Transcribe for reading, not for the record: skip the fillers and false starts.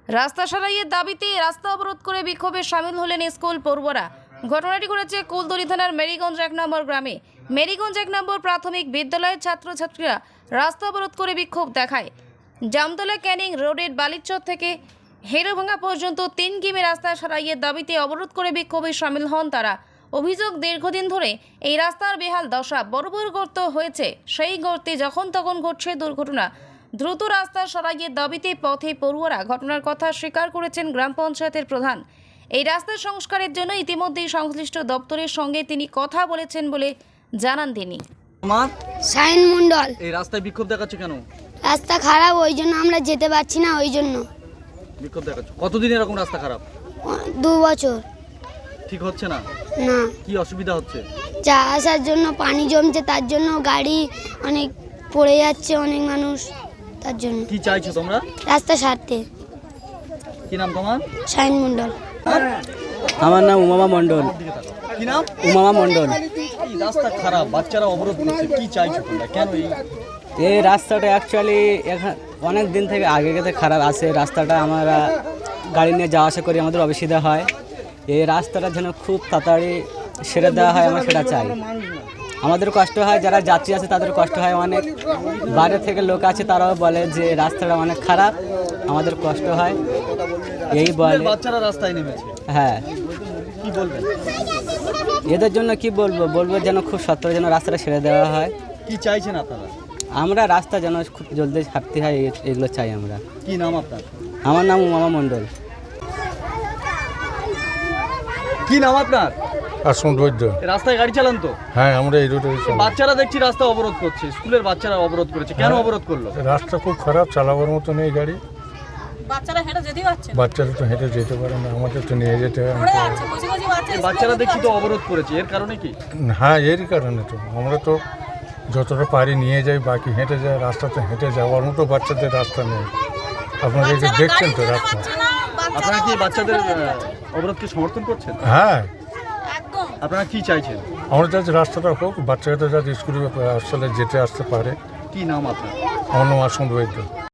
রাস্তা সারাইয়ের দাবিতে রাস্তা অবরোধ করে বিক্ষোভে সামিল হলেন স্কুল পড়ুয়ারা। ঘটনাটি ঘটেছে কুলতলি থানার মেরিগঞ্জ 1 নম্বর গ্রামে। মেরিগঞ্জ 1 নম্বর প্রাথমিক বিদ্যালয়ের ছাত্রছাত্রীরা রাস্তা অবরোধ করে বিক্ষোভ দেখায়। জামতলা ক্যানিং রোডের বালিচর থেকে হেরোভাঙ্গা পর্যন্ত 3 কিমি রাস্তা সারাইয়ের দাবিতে অবরোধ করে বিক্ষোভে সামিল হন তারা। অভিযোগ, দীর্ঘদিন ধরে এই রাস্তার বেহাল দশা, বড় বড় গর্ত হয়েছে। সেই গর্তে যখন তখন ঘটছে দুর্ঘটনা। দ্রুত রাস্তা সারাইয়ের দাবিতে পথে পড়ুয়ারা। ঘটনার কথা স্বীকার করেছেন গ্রাম পঞ্চায়েতের প্রধান। এই রাস্তা সংস্কারের জন্য ইতিমধ্যেই সংশ্লিষ্ট দপ্তরের সঙ্গে তিনি কথা বলেছেন বলে জানান তিনি। সাইন মন্ডল। এই রাস্তায় বিক্ষোভ দেখাচ্ছে কেন? রাস্তা খারাপ, ওই জন্য আমরা যেতে পারছি না, ওই জন্য বিক্ষোভ দেখাচ্ছে। কতদিন এরকম রাস্তা খারাপ? 2 বছর। ঠিক হচ্ছে না? না, কি অসুবিধা হচ্ছে? যা আসার জন্য পানি জমছে, তার জন্য গাড়ি অনেক পড়ে যাচ্ছে, অনেক মানুষ, তার জন্য। কি চাইছো তোমরা? রাস্তা সারতে। কি নাম তোমার? সাইন মন্ডল। আমার নাম উমামা মণ্ডল। কি নাম? উমামা মণ্ডল। এই রাস্তা খারাপ, বাচ্চারা অবরোধ করছে, কি চাইছো তোমরা? কেন এই রাস্তাটা অ্যাকচুয়ালি অনেক দিন থেকে আগে থেকে খারাপ আছে। রাস্তাটা আমরা গাড়ি নিয়ে যাওয়া আসা করি, আমাদের অসুবিধা হয়। এই রাস্তাটা যেন খুব তাড়াতাড়ি সেরে দেওয়া হয়, আমরা সেটা চাই। আমাদের কষ্ট হয়, যারা যাত্রী আছে তাদের কষ্ট হয় অনেক। বাইরে থেকে লোক আছে, তারাও বলে যে রাস্তাটা অনেক খারাপ, আমাদের কষ্ট হয়, এই বলে। বাচ্চারা রাস্তায় নেমেছে, হ্যাঁ। কি বলবেন? এদের জন্য কি বলবো যেন খুব সত্তর যেন রাস্তাটা ছেড়ে দেওয়া হয়। কি চাইছেন আপনারা? আমরা রাস্তা যেন খুব জলদি ছাড়তে হয়, এগুলো চাই আমরা। কি নাম আপনার? আমার নাম উমামা মণ্ডল। কি নাম আপনার? আসুন বৈদ্য। রাস্তায় গাড়ি চালান তো? হ্যাঁ, আমরা এই রোডে বাচ্চারা দেখছি রাস্তা অবরোধ করছে, স্কুলের বাচ্চারা অবরোধ করেছে। কেন অবরোধ করলো? রাস্তা খুব খারাপ, চালাবার মতো নেই গাড়ি। বাচ্চারা হেঁটে যেতেই পারছে না। বাচ্চারা তো হেঁটে যেতে পারে না, আমাদের তো নিয়ে যেতে হয়। পড়ে যাচ্ছে, কচি কচি বাচ্চা। এই বাচ্চারা দেখছি তো অবরোধ করেছে, এর কারণে কি? হ্যাঁ, এরই কারণে তো আমরা তো যতটা পারি নিয়ে যাই, বাকি হেঁটে যায়। রাস্তাতে হেঁটে যাওয়ার মতো বাচ্চাদের রাস্তা নেই। আপনারা এই যে দেখছেন তো রাস্তা। আপনারা কি বাচ্চাদের অবরোধকে সমর্থন করছেন? হ্যাঁ, একদম। আপনারা কি চাইছেন? আমরা চাইছি রাস্তাটা হোক, বাচ্চারা যাতে স্কুলে আসলে যেতে আসতে পারে। কি নাম আপনার? আমার নাম আসুন বৈদ্য।